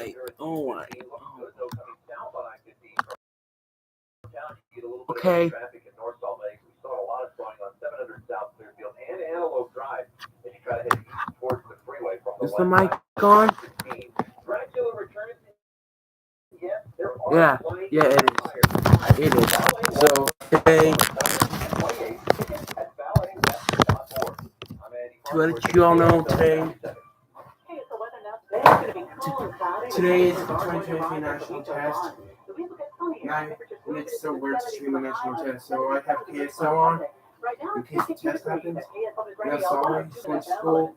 my. Okay. Is the mic on? Yeah, it is. It is. So today, to let you all know, today is the 2023 National Test. And it's so weird to stream the National Test. So I have KSL on in case the test happens. And that's all. I just went to school.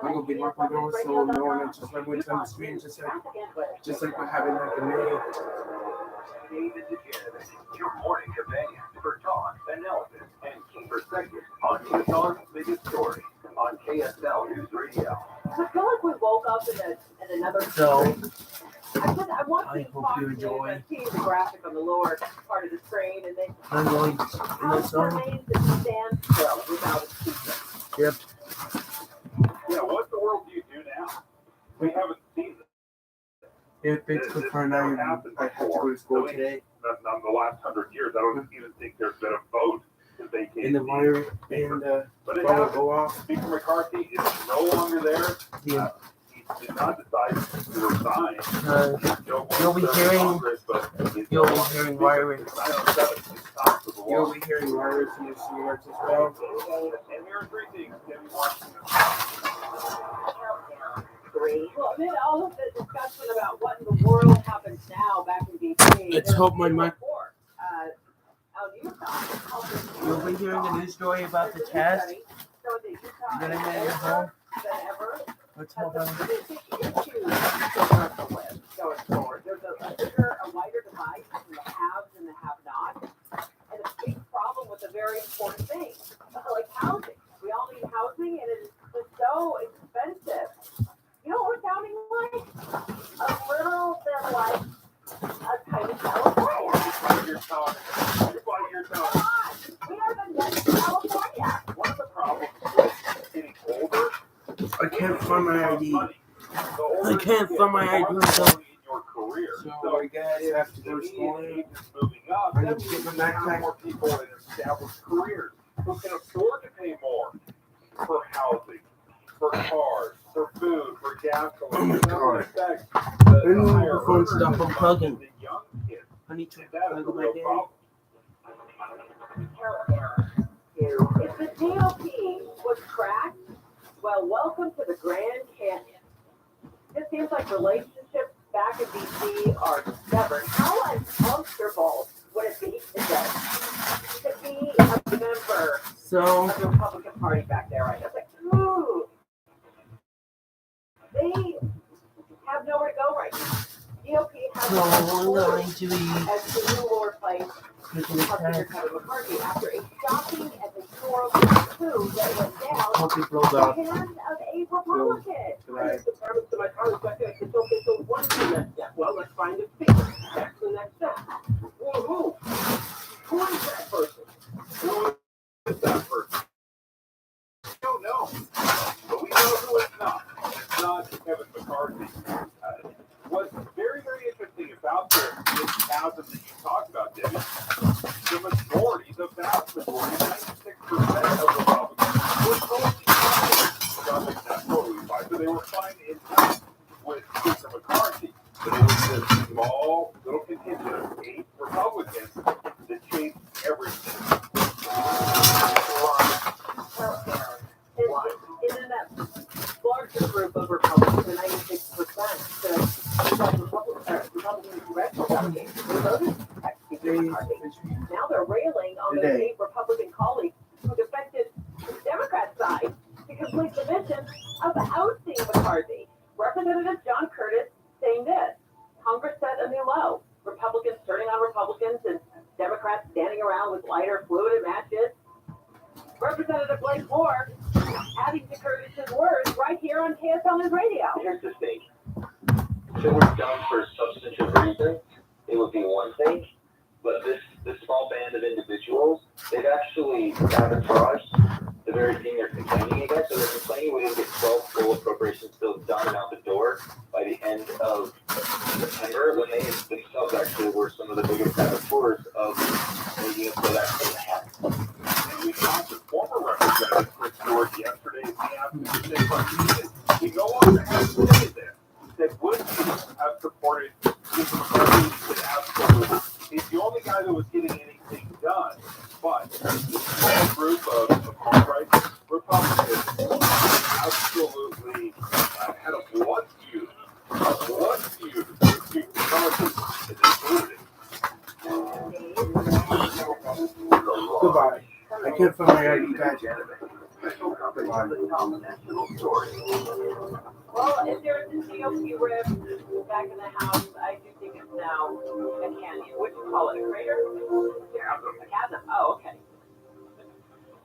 I'm gonna be locking doors so no one just like went on the screen, just like we're having like a minute. Your morning companion for talk, analysis, and key perspectives on Utah's biggest story on KSL News Radio. I feel like we woke up in another. So I hope you enjoy. Seeing the graphic on the lower part of the screen, and then I'm going to remains to stand still without a speaker. Yep. Yeah, what the world do you do now? We haven't seen this. Yeah, basically for now, I have to go to school today. Not the last 100 years. I don't even think there's been a vote that they can. And the wire and but it will go off. Speaker McCarthy is no longer there. Yeah. He did not decide to resign. You'll be hearing wireless. You'll be hearing wireless in your ears as well. And there are three things that we want to Well, amid all of the discussion about what in the world happens now back in D.C. Let's hope my mic. You'll be hearing a news story about the test. Then I'm at your home. Let's hope There's a wider divide between the haves and the have-nots, and a big problem with a very important thing, like housing. We all need housing, and it's so expensive. You know what we're sounding like? A little bit like a kind of California. We are the next California. One of the problems with getting older, I can't find my ID. So I guess I have to go to school. moving up, I need to get my backpack. more people in established careers who can afford to pay more for housing, for cars, for food, for gasoline. Oh my God. The phone stop unplugging. the young kids. I need to That is a plug my real day. problem. If the GOP was cracked, well, welcome to the Grand Canyon. It seems like relationships back in D.C. are severed. How uncomfortable would it be today to be a member of the Republican Party back there? Right? It's like, ooh, they have nowhere to go right now. GOP has as the new Lord place. McCarthy after a shocking and historical coup that went down at the hand of a Republican. Well, let's find a speaker. That's the next step. Who is that person? Who is that person? We don't know. But we know who it's not. It's not Kevin McCarthy. What's very, very interesting about this chasm that you talked about, Debbie, the majority, the vast majority, 96% of Republicans were totally fine. Not totally fine, but they were fine in touch with Speaker McCarthy. But it was this small little contingent of 8 Republicans that changed everything. And then that larger group of Republicans, the 96%, Republican congressional delegates, they voted to protect Speaker McCarthy. Now they're railing on their 8 Republican colleagues who defected to the Democrat side to complete the mission of ousting McCarthy. Representative John Curtis saying this: Congress set a new low. Republicans turning on Republicans and Democrats standing around with lighter fluid and matches. Representative Blake Moore adding to Curtis's words right here on KSL News Radio. Here's the thing. If it was done for substantive reasons, it would be one thing. But this small band of individuals, they've actually sabotaged the very thing they're complaining again. So they're complaining we didn't get 12 full appropriations bills done and out the door by the end of September, when they themselves actually were some of the biggest saboteurs of making it so that couldn't happen. And we talked to former Representative Chris Stewart yesterday as he asked me to say, look, we no longer have to say this. He said, would you have supported Speaker McCarthy? He said, absolutely. He's the only guy that was getting anything done. But this small group of alt-right Republicans absolutely had a blood feud. A blood feud with Speaker McCarthy as they voted it. Goodbye. I can't find my ID badge. Goodbye. Well, if there is a GOP rift back in the House, I do think it's now a canyon. What do you call it? A crater? A chasm. Oh, okay.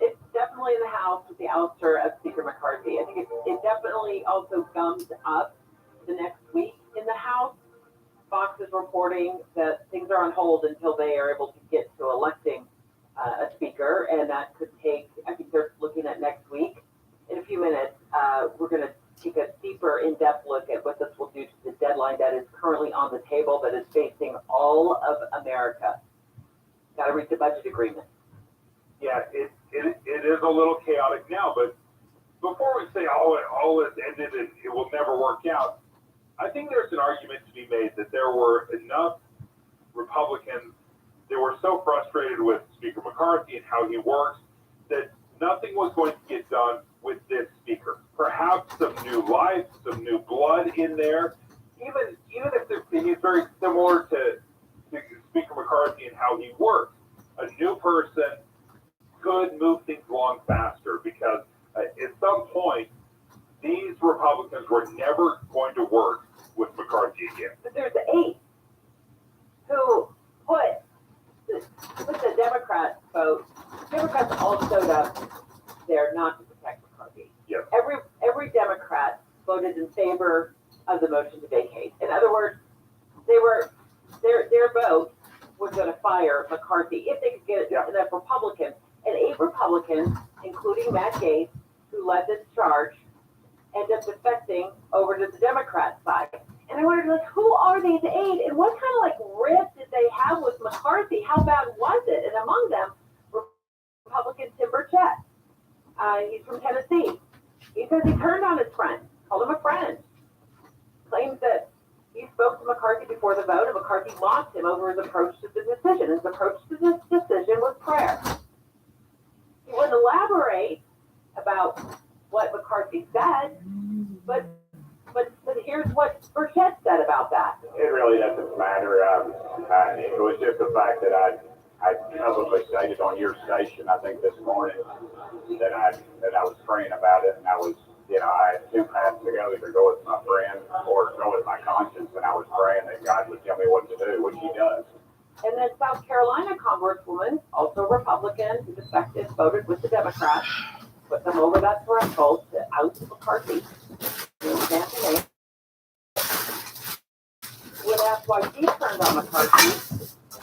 It's definitely in the House with the ouster of Speaker McCarthy. I think it definitely also gums up the next week in the House. Fox is reporting that things are on hold until they are able to get to electing a speaker, and that could take, I think they're looking at next week. In a few minutes, we're going to take a deeper, in-depth look at what this will do to the deadline that is currently on the table that is facing all of America. Got to reach a budget agreement. Yeah, it is a little chaotic now, but before we say all is ended and it will never work out, I think there's an argument to be made that there were enough Republicans that were so frustrated with Speaker McCarthy and how he works that nothing was going to get done with this speaker. Perhaps some new life, some new blood in there, even if their opinion is very similar to Speaker McCarthy and how he works. A new person could move things along faster because at some point, these Republicans were never going to work with McCarthy again. But there's 8 who put the Democrats vote. Democrats all showed up there not to protect McCarthy. Yes. Every Democrat voted in favor of the motion to vacate. In other words, their vote was going to fire McCarthy if they could get enough Republicans. And 8 Republicans, including Matt Gaetz, who led this charge, end up defecting over to the Democrat side. And I wondered, like, who are these 8? And what kind of, like, rift did they have with McCarthy? How bad was it? And among them, Republican Tim Burchett. He's from Tennessee. He says he turned on his friend, called him a friend. Claims that he spoke to McCarthy before the vote, and McCarthy mocked him over his approach to the decision. His approach to this decision was prayer. He wouldn't elaborate about what McCarthy said, but here's what Burchett said about that. It really doesn't matter. It was just the fact that I publicly stated on your station, I think this morning, that I was praying about it, and I was, I had 2 paths to go, either go with my friend or go with my conscience, and I was praying that God would tell me what to do, which He does. And then South Carolina Congresswoman, also a Republican, who defected, voted with the Democrats, put them over that threshold to out McCarthy. When asked why she turned on McCarthy,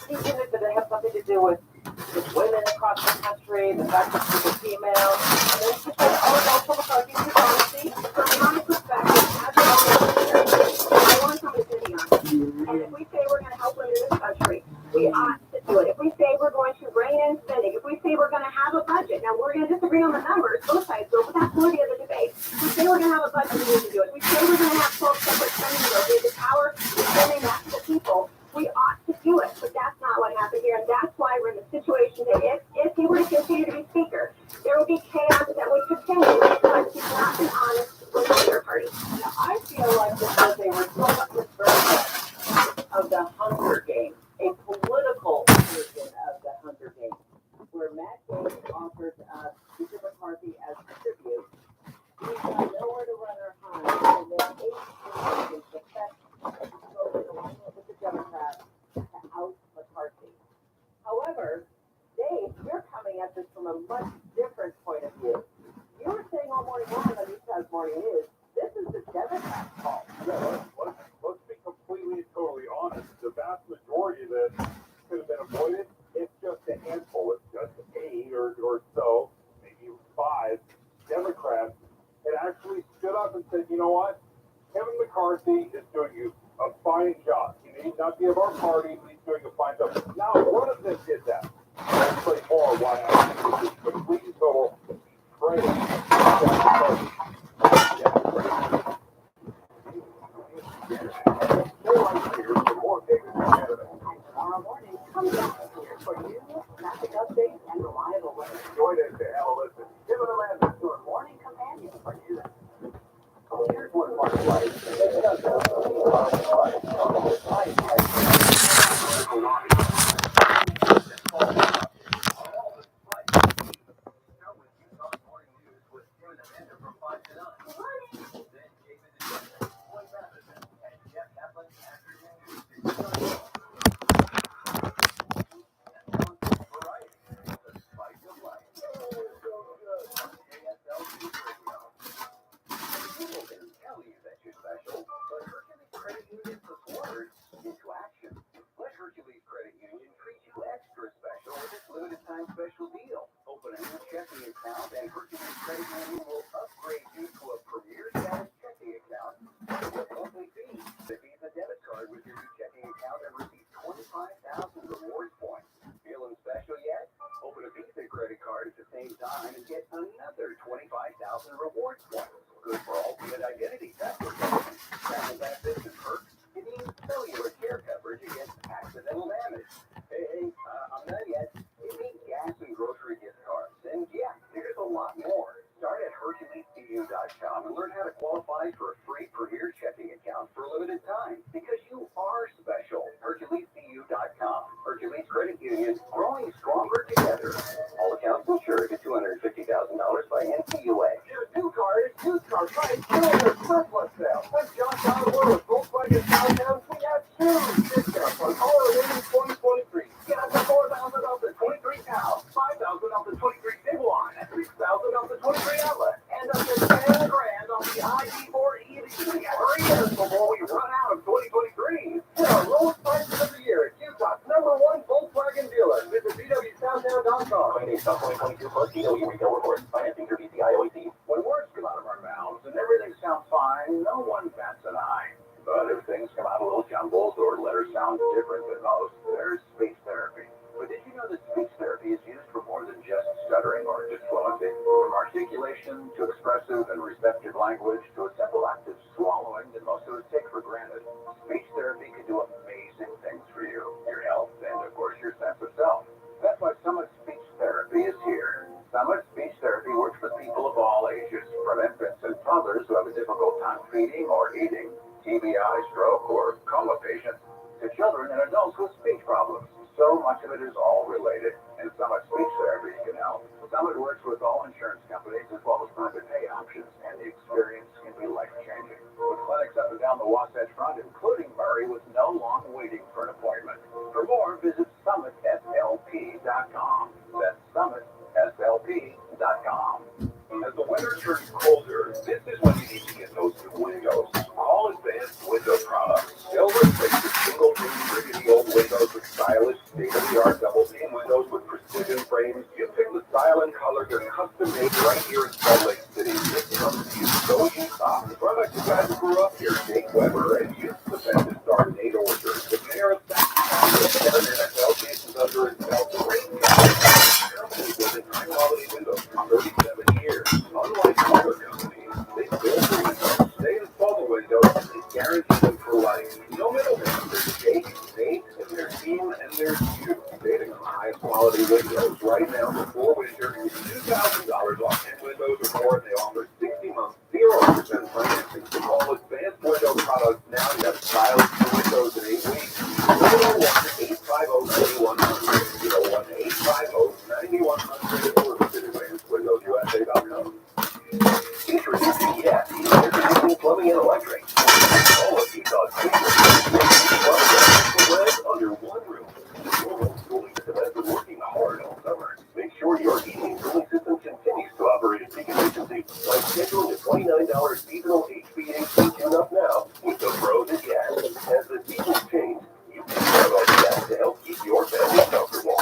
she hinted that it had something to do with women across the country, the fact that she was female. And then she said, also McCarthy's dishonesty. From my perspective, as a leader, I want somebody to be honest. And if we say we're going to help women in this country, we ought to do it. If we say we're going to rein in spending, if we say we're going to have a budget, now we're going to disagree on the numbers, both sides will, but that's worthy of the debate. If we say we're going to have a budget, we need to do it. If we say we're going to have 12 separate spending bills, we have the power to spending that to the people. We ought to do it, but that's not what happened here, and that's why we're in the situation that if he were to continue to be speaker, there would be chaos that would continue because he's not been honest with the third party. Now, I feel like this was a Republican version of the Hunger Games, a political version of the Hunger Games, where Matt Gaetz offered Speaker McCarthy as a tribute. He's got nowhere to run or hide, and then 8 Republicans defect and go in alignment with the Democrats to out McCarthy. However, Dave, you're coming at this from a much different point of view. You were saying all morning long on Utah's Morning News, this is the Democrats' fault. Yeah, let's be completely and totally honest. The vast majority of this could have been avoided. It's just a handful. It's just 8 or so, maybe 5 Democrats Democrats had actually stood up and said, you know what? Kevin McCarthy is doing you a fine job. He may not be of our party, but he's doing a fine job. Now, one of them did that. I'll say more why I think this is complete and total training. Tomorrow morning, come back here for new traffic updates and reliable weather. Join us to have a listen. Give it a listen. Your morning companion for news. Here's what Mark likes. Special deal. Open a new checking account and Hercules Credit Union will upgrade you to a premier status checking account with a monthly fee. If you use a debit card with your new checking account and receive 25,000 rewards points. Feeling special yet? Open a Visa credit card at the same time and get another 25,000 rewards points. Good for ultimate identity theft protection. Travel benefits and perks. It means cellular care coverage against accidental damage. Hey, I'm not yet. It means gas and grocery gift cards. And yeah, there's a lot more. Start at HerculesCU.com and learn how to qualify for a free premier checking account for a limited time. Because you are special. HerculesCU.com. Hercules Credit Union, growing stronger together. All accounts insured to $250,000 by NCUA. Your new car is used car price killer surplus sale. With John Donald with Volkswagen Downtown, we have huge discounts on all the winning 2023. Get up to $4,000 off the 23 Pal, $5,000 off the 23 Tiguan, $6,000 off the 23 Outlet, and up to $10,000 off the ID4 EV. Hurry in before we run out of 2023. Get our lowest prices of the year at Utah's #1 Volkswagen dealer. Visit VWSoundtown.com. Finding some 2022 plus DW retail report. Financing through BCI OEC. When words come out of our mouths and everything sounds fine, no one bats an eye. But if things come out a little jumbled or letters sound different than most, there's speech therapy. But did you know that speech therapy is used for more than just stuttering or disfluency? From articulation to expressive and receptive language to a simple act of swallowing that most of us take for granted, speech therapy can do amazing things for you, your health, and of course your sense of self. That's why Summit Speech Therapy is here. Summit Speech Therapy works with people of all ages, from infants and toddlers who have a difficult time feeding or eating, TBI, stroke, or coma patients, to children and adults with speech problems. So much of it is all related, and Summit Speech Therapy can help. Summit works with all insurance companies as well as private pay options, and the experience can be life-changing. With clinics up and down the Wasatch Front, including Murray, with no long waiting for an appointment. For more, visit SummitSLP.com. That's SummitSLP.com. As the winter turns colder, this is when you need to get those new windows. All advanced window products. They'll replace the single-pane rickety old windows with stylish, state-of-the-art double-pane windows with precision frames. You pick the style and color. They're custom-made right here in Salt Lake City. This comes to you so Utah. Run like the guys who grew up here, Jake Weber, and used the best star Nate Orchard. The mayor of San NFL cases under his belt. Great guy. Company building high-quality windows for 37 years. Unlike other companies, they build the windows, they install the windows, and they guarantee them for life. No middleman. There's Jake, Nate, and their team, and there's you. Saving on the highest quality windows right now before winter. Get $2,000 off 10 windows or more, and they offer 60 months, 0% financing for all advanced window products. Now you have stylish windows in 8 weeks. 01850-9100, or visit AdvancedWindowsUSA.com. Introducing EAS Test, plumbing and electric. All of Utah's under one roof. Your home schooling system has been working hard all summer. Make sure your heating and cooling system continues to operate at peak efficiency by scheduling a $29 seasonal HVAC tune-up now with the pros at EAS. As the seasons change, you can count on EAS to help keep your family comfortable.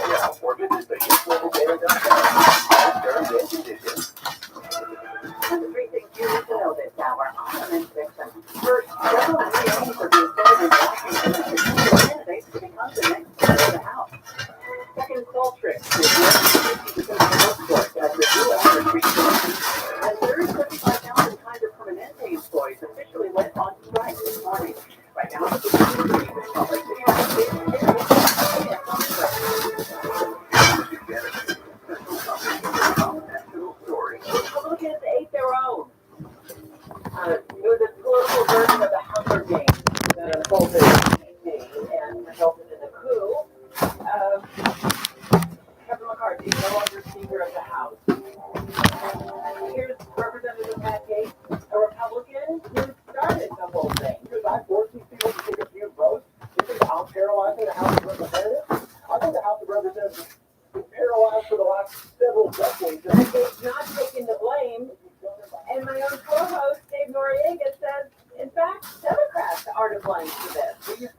Now, or visit the HeatLevelData.com. Terms and conditions. my own co-host, Dave Noriega, says, in fact, Democrats are to blame for this.